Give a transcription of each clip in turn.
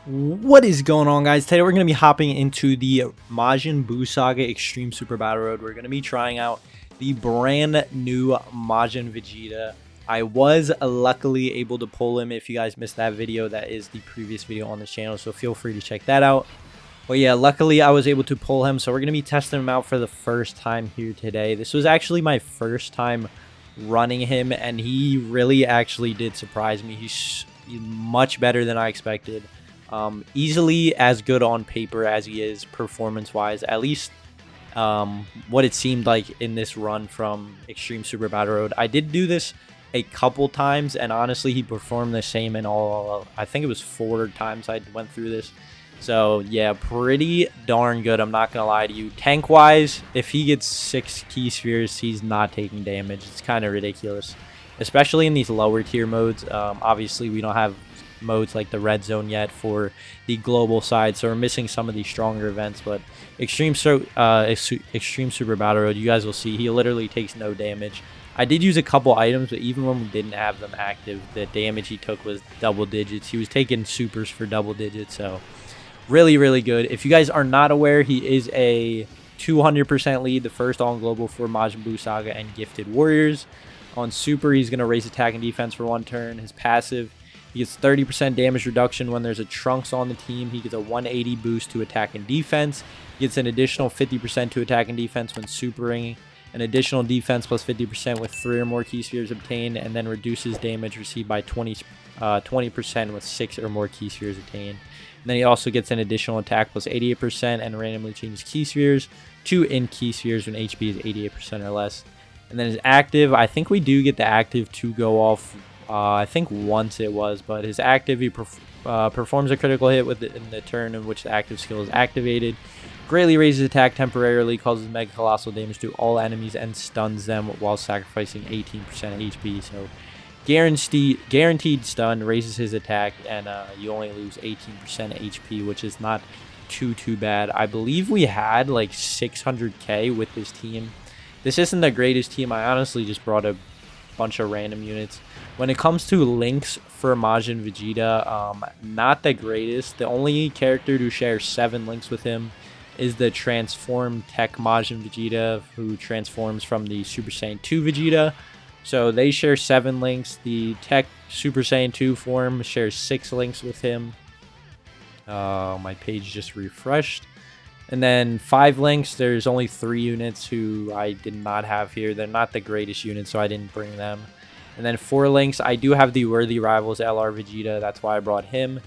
What is going on, guys? Today we're going to be hopping into the Majin Buu Saga Extreme Super Battle Road. We're going to be trying out the brand new Majin Vegeta. I was luckily able to pull him. If you guys missed that video, that is the previous video on this channel, so feel free to check that out. But yeah, luckily I was able to pull him, so we're going to be testing him out for the first time here today. This was actually my first time running him, and he really actually did surprise me. He's much better than I expected. Easily as good on paper as he is performance-wise, at least what it seemed like in this run from Extreme Super Battle Road. I did do this a couple times, and honestly, he performed the same in all, I think it was 4 times I went through this. So, yeah, pretty darn good, I'm not going to lie to you. Tank-wise, if he gets 6 key spheres, he's not taking damage. It's kind of ridiculous, especially in these lower tier modes. Obviously, we don't have modes like the red zone yet for the side, so we're missing some of these stronger events. But Extreme Super Battle Road, you guys will see he literally takes no damage. I did use a couple items, but even when we didn't have them active, the damage he took was double digits. He was taking supers for double digits, so really good. If you guys are not aware, he is a 200% lead, the first on global for Majin Buu Saga and Gifted Warriors. On super, he's going to raise attack and defense for 1 turn. His passive, he gets 30% damage reduction when there's a Trunks on the team. He gets a 180 boost to attack and defense. He gets an additional 50% to attack and defense when supering. An additional defense plus 50% with 3 or more key spheres obtained. And then reduces damage received by 20% with 6 or more key spheres obtained. And then he also gets an additional attack plus 88% and randomly changes key spheres to in key spheres when HP is 88% or less. And then his active, I think we do get the active to go off. I think once it was, but his active, he performs a critical hit in the turn in which the active skill is activated, greatly raises attack temporarily, causes mega colossal damage to all enemies, and stuns them while sacrificing 18% HP. So guaranteed stun, raises his attack, and you only lose 18% HP, which is not too bad. I believe we had like 600k with this team. This isn't the greatest team. I honestly just brought a bunch of random units. When it comes to links for Majin Vegeta, not the greatest. The only character to share 7 links with him is the Transform Tech Majin Vegeta, who transforms from the Super Saiyan 2 Vegeta. So they share 7 links. The Tech Super Saiyan 2 form shares 6 links with him. My page just refreshed. And then 5 links, there's only 3 units who I did not have here. They're not the greatest units, so I didn't bring them. And then 4 links, I do have the Worthy Rivals LR Vegeta. That's why I brought him.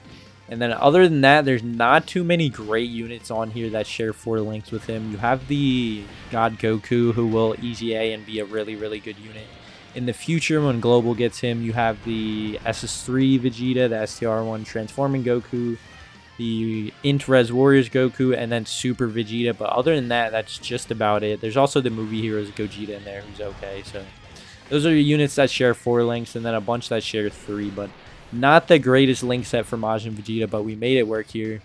And then other than that, there's not too many great units on here that share 4 links with him. You have the God Goku, who will Easy A and be a really good unit. In the future, when Global gets him, you have the SS3 Vegeta, the STR1 Transforming Goku, the INT Warriors Goku, and then Super Vegeta. But other than that, that's just about it. There's also the Movie Heroes Gogeta in there, who's okay. So those are your units that share 4 links, and then a bunch that share 3, but not the greatest link set for Majin Vegeta, but we made it work here.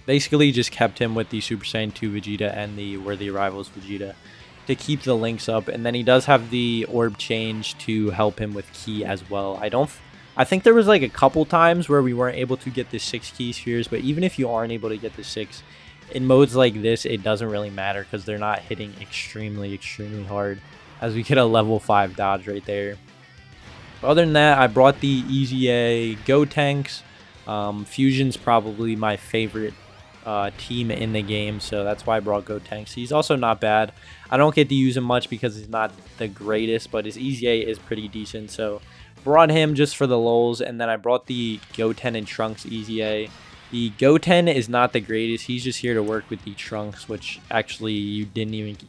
Basically just kept him with the Super Saiyan 2 Vegeta and the Worthy Rivals Vegeta to keep the links up, and then he does have the orb change to help him with key as well. I think there was like a couple times where we weren't able to get the 6 key spheres, but even if you aren't able to get the 6, in modes like this, it doesn't really matter because they're not hitting extremely hard, as we get a level 5 dodge right there. But other than that, I brought the Easy A Go Tanks. Fusion's probably my favorite team in the game, so that's why I brought Go Tanks. He's also not bad. I don't get to use him much because he's not the greatest, but his Easy A is pretty decent, so brought him just for the lulz. And then I brought the Goten and Trunks Easy A. The Goten is not the greatest. He's just here to work with the Trunks, which actually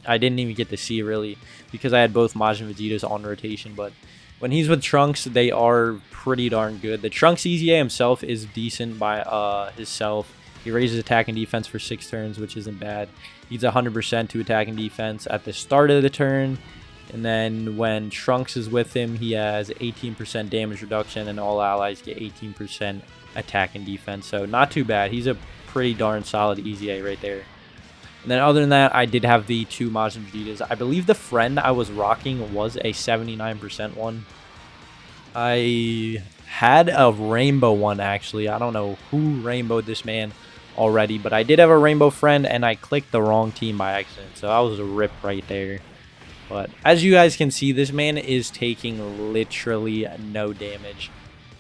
I didn't even get to see really because I had both Majin Vegetas on rotation. But when he's with Trunks, they are pretty darn good. The Trunks Easy A himself is decent by himself. He raises attack and defense for 6 turns, which isn't bad. He's 100% to attack and defense at the start of the turn. And then when Trunks is with him, he has 18% damage reduction, and all allies get 18% attack and defense. So not too bad. He's a pretty darn solid Easy A right there. And then other than that, I did have the 2 Majin Vegetas. I believe the friend I was rocking was a 79% one. I had a rainbow one, actually. I don't know who rainbowed this man already, but I did have a rainbow friend, and I clicked the wrong team by accident, so that was a rip right there. But as you guys can see, this man is taking literally no damage.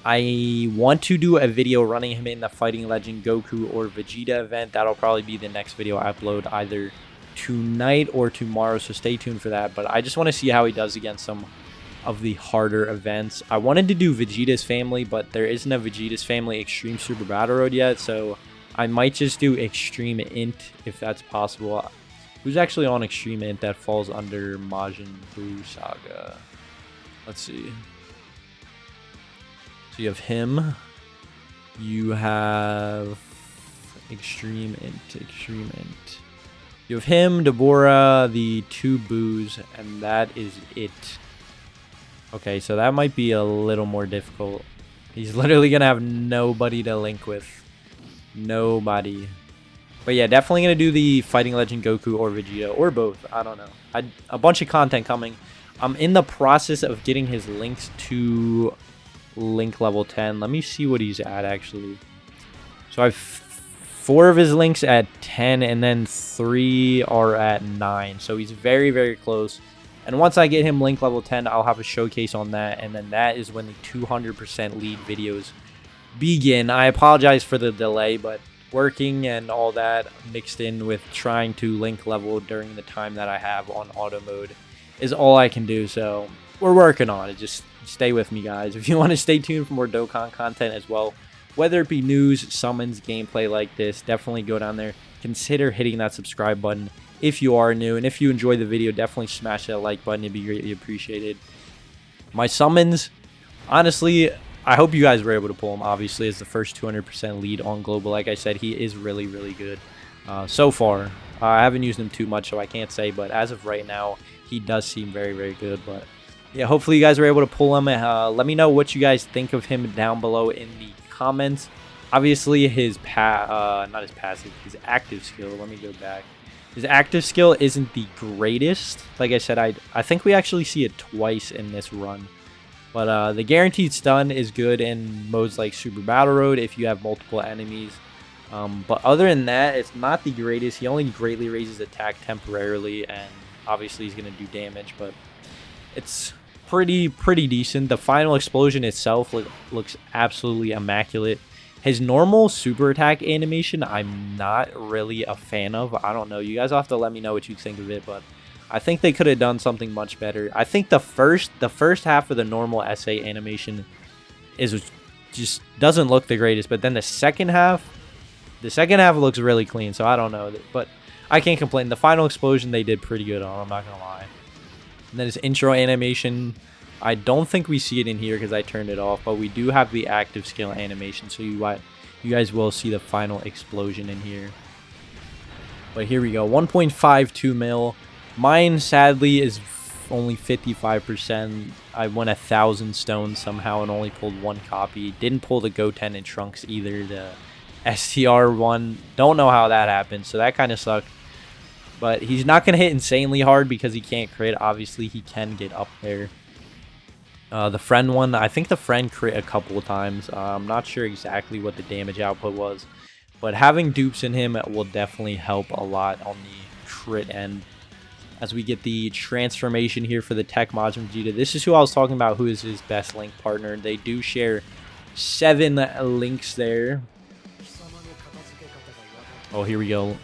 I want to do a video running him in the Fighting Legend Goku or Vegeta event. That'll probably be the next video I upload either tonight or tomorrow, so stay tuned for that. But I just want to see how he does against some of the harder events. I wanted to do Vegeta's family, but there isn't a Vegeta's family Extreme Super Battle Road yet, so I might just do Extreme INT if that's possible. Who's actually on Extreme INT that falls under Majin Buu Saga? Let's see. So you have him. You have Extreme INT. You have him, Deborah, the 2 Boos, and that is it. Okay, so that might be a little more difficult. He's literally going to have nobody to link with. Nobody. But yeah, definitely going to do the Fighting Legend Goku or Vegeta, or both. I don't know. A bunch of content coming. I'm in the process of getting his links to link level 10. Let me see what he's at, actually. So I have 4 of his links at 10, and then 3 are at 9. So he's very, very close. And once I get him link level 10, I'll have a showcase on that. And then that is when the 200% lead videos begin. I apologize for the delay, but working and all that mixed in with trying to link level during the time that I have on auto mode is all I can do. So we're working on it. Just stay with me, guys. If you want to stay tuned for more Dokkan content as well, whether it be news, summons, gameplay like this, definitely go down there. Consider hitting that subscribe button if you are new. And if you enjoyed the video, definitely smash that like button. It'd be greatly appreciated. My summons, honestly, I hope you guys were able to pull him, obviously, as the first 200% lead on Global. Like I said, he is really, really good so far. I haven't used him too much, so I can't say. But as of right now, he does seem very, very good. But yeah, hopefully you guys were able to pull him. Let me know what you guys think of him down below in the comments. Obviously, his his active skill. Let me go back. His active skill isn't the greatest. Like I said, I think we actually see it twice in this run. But the guaranteed stun is good in modes like Super Battle Road if you have multiple enemies. But other than that, it's not the greatest. He only greatly raises attack temporarily, and obviously he's going to do damage. But it's pretty decent. The final explosion itself looks absolutely immaculate. His normal super attack animation, I'm not really a fan of. I don't know. You guys will have to let me know what you think of it, but I think they could have done something much better. I think the first half of the normal SA animation just doesn't look the greatest, but then the second half looks really clean. So I don't know, but I can't complain. The final explosion they did pretty good on. I'm not gonna lie. And then his intro animation, I don't think we see it in here because I turned it off, but we do have the active skill animation, so you guys will see the final explosion in here. But here we go, 1.52 mil. Mine, sadly, is only 55%. I won 1,000 stones somehow and only pulled 1 copy. Didn't pull the Goten and Trunks either. The STR one, don't know how that happened, so that kind of sucked. But he's not going to hit insanely hard because he can't crit. Obviously, he can get up there. The friend one, I think the friend crit a couple of times. I'm not sure exactly what the damage output was. But having dupes in him will definitely help a lot on the crit end. As we get the transformation here for the Tech Majin Vegeta. This is who I was talking about, who is his best link partner. They do share 7 links there. Oh, here we go.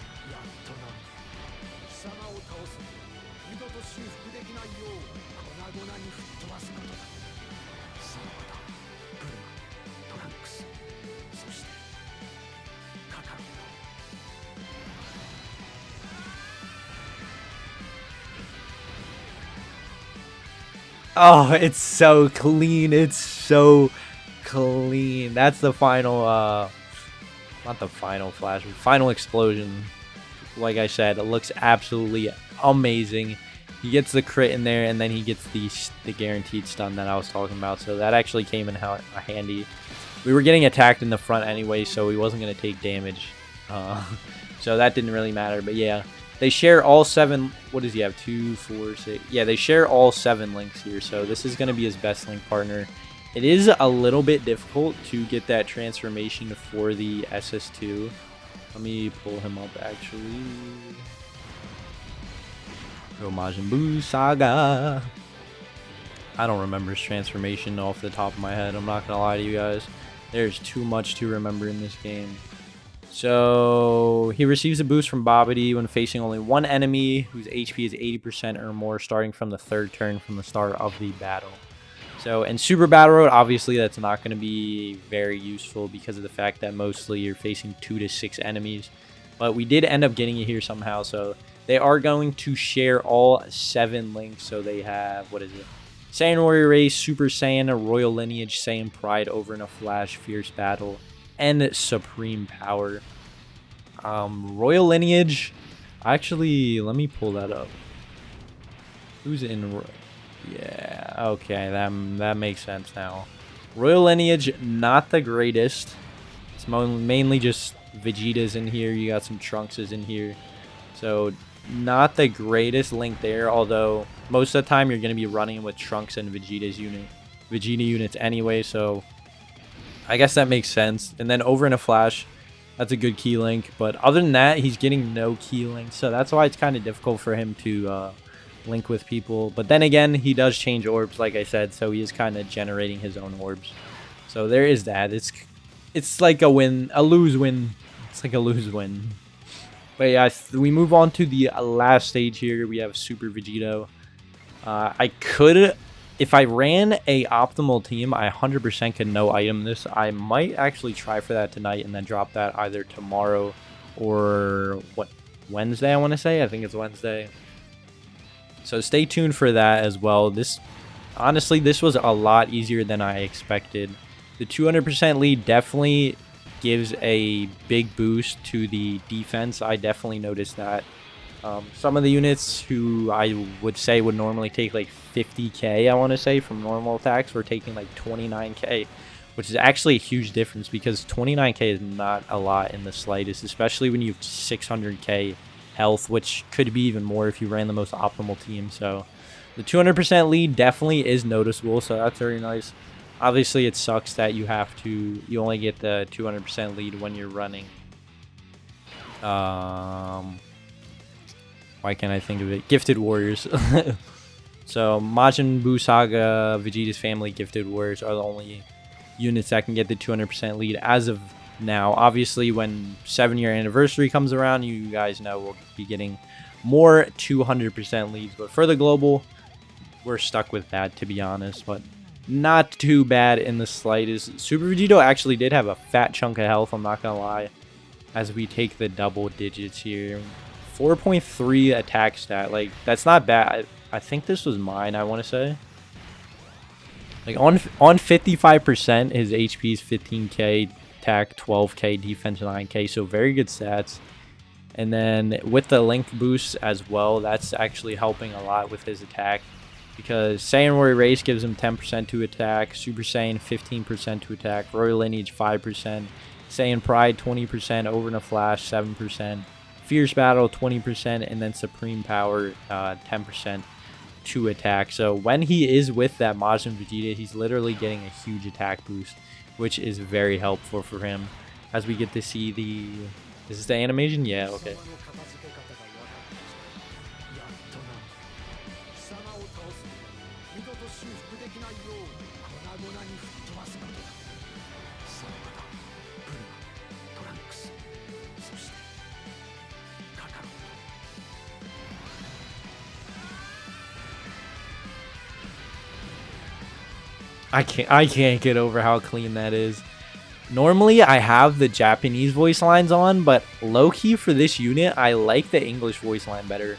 Oh, it's so clean. It's so clean. That's the final, not the final flash, final explosion. Like I said, it looks absolutely amazing. He gets the crit in there, and then he gets the guaranteed stun that I was talking about. So that actually came in handy. We were getting attacked in the front anyway, so he wasn't going to take damage. So that didn't really matter. But yeah. They share all 7, what does he have, 2, 4, 6, yeah, they share all 7 links here, so this is going to be his best link partner. It is a little bit difficult to get that transformation for the SS2. Let me pull him up actually. Go Majin Buu Saga. I don't remember his transformation off the top of my head. I'm not gonna lie to you guys. There's too much to remember in this game. So he receives a boost from Babidi when facing only one enemy whose HP is 80% or more, starting from the 3rd turn from the start of the battle. So in Super Battle Road, obviously that's not going to be very useful because of the fact that mostly you're facing 2 to 6 enemies. But we did end up getting it here somehow. So they are going to share all 7 links. So they have, what is it? Saiyan Warrior Race, Super Saiyan, Royal Lineage, Saiyan Pride, Over in a Flash, Fierce Battle, and Supreme Power. Royal Lineage, actually, let me pull that up. Who's in? Yeah, okay, that makes sense now. Royal Lineage, not the greatest. It's mainly just Vegeta's in here. You got some Trunkses in here, so not the greatest link there. Although most of the time you're going to be running with Trunks and Vegeta units anyway, so I guess that makes sense. And then Over in a Flash, that's a good key link. But other than that, he's getting no key links. So that's why it's kind of difficult for him to link with people. But then again, he does change orbs, like I said. So he is kind of generating his own orbs. So there is that. It's like a win, a lose-win. It's like a lose-win. But yeah, we move on to the last stage here. We have Super Vegito. I could... If I ran a optimal team, I 100% could no item this. I might actually try for that tonight and then drop that either tomorrow or Wednesday, I want to say. I think it's Wednesday. So stay tuned for that as well. Honestly, this was a lot easier than I expected. The 200% lead definitely gives a big boost to the defense. I definitely noticed that. Some of the units who I would say would normally take like 50k, I want to say, from normal attacks, were taking like 29k, which is actually a huge difference because 29k is not a lot in the slightest, especially when you have 600k health, which could be even more if you ran the most optimal team. So the 200% lead definitely is noticeable, so that's very nice. Obviously, it sucks that you only get the 200% lead when you're running. Why can't I think of it? Gifted Warriors. So Majin Buu Saga, Vegeta's family Gifted Warriors are the only units that can get the 200% lead as of now. Obviously, when 7-year anniversary comes around, you guys know we'll be getting more 200% leads. But for the global, we're stuck with that, to be honest. But not too bad in the slightest. Super Vegito actually did have a fat chunk of health, I'm not going to lie, as we take the double digits here. 4.3 attack stat, like that's not bad. I think this was mine, I want to say. Like on 55%, his HP is 15k, attack 12k, defense 9k, so very good stats. And then with the length boost as well, that's actually helping a lot with his attack, because Saiyan Warrior Race gives him 10% to attack, Super Saiyan 15% to attack, Royal Lineage 5%, Saiyan Pride 20%, Over in a Flash 7%. Fierce Battle 20%, and then Supreme Power 10% to attack. So when he is with that Majin Vegeta, he's literally getting a huge attack boost, which is very helpful for him. As we get to see the... Is this the animation? Yeah, okay. I can't get over how clean that is. Normally, I have the Japanese voice lines on, but low-key for this unit, I like the English voice line better.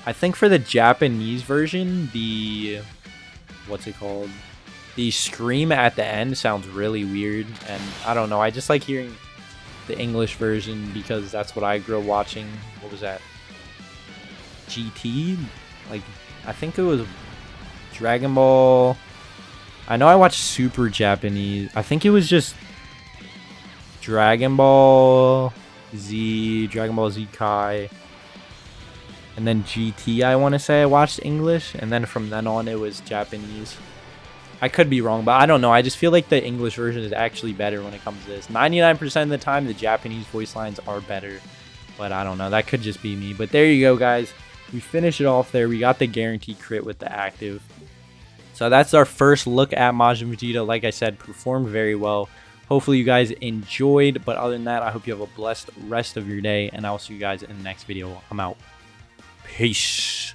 I think for the Japanese version, the... What's it called? The scream at the end sounds really weird, and I don't know. I just like hearing the English version because that's what I grew up watching. What was that? GT? Like, I think it was Dragon Ball... I know I watched Super Japanese. I think it was just Dragon Ball Z, Dragon Ball Z Kai, and then GT, I want to say I watched English, and then from then on it was Japanese. I could be wrong, but I don't know. I just feel like the English version is actually better when it comes to this. 99% of the time, the Japanese voice lines are better. But I don't know. That could just be me. But there you go, guys. We finished it off there. We got the guaranteed crit with the active. So that's our first look at Majin Vegeta. Like I said, performed very well. Hopefully you guys enjoyed. But other than that, I hope you have a blessed rest of your day. And I will see you guys in the next video. I'm out. Peace.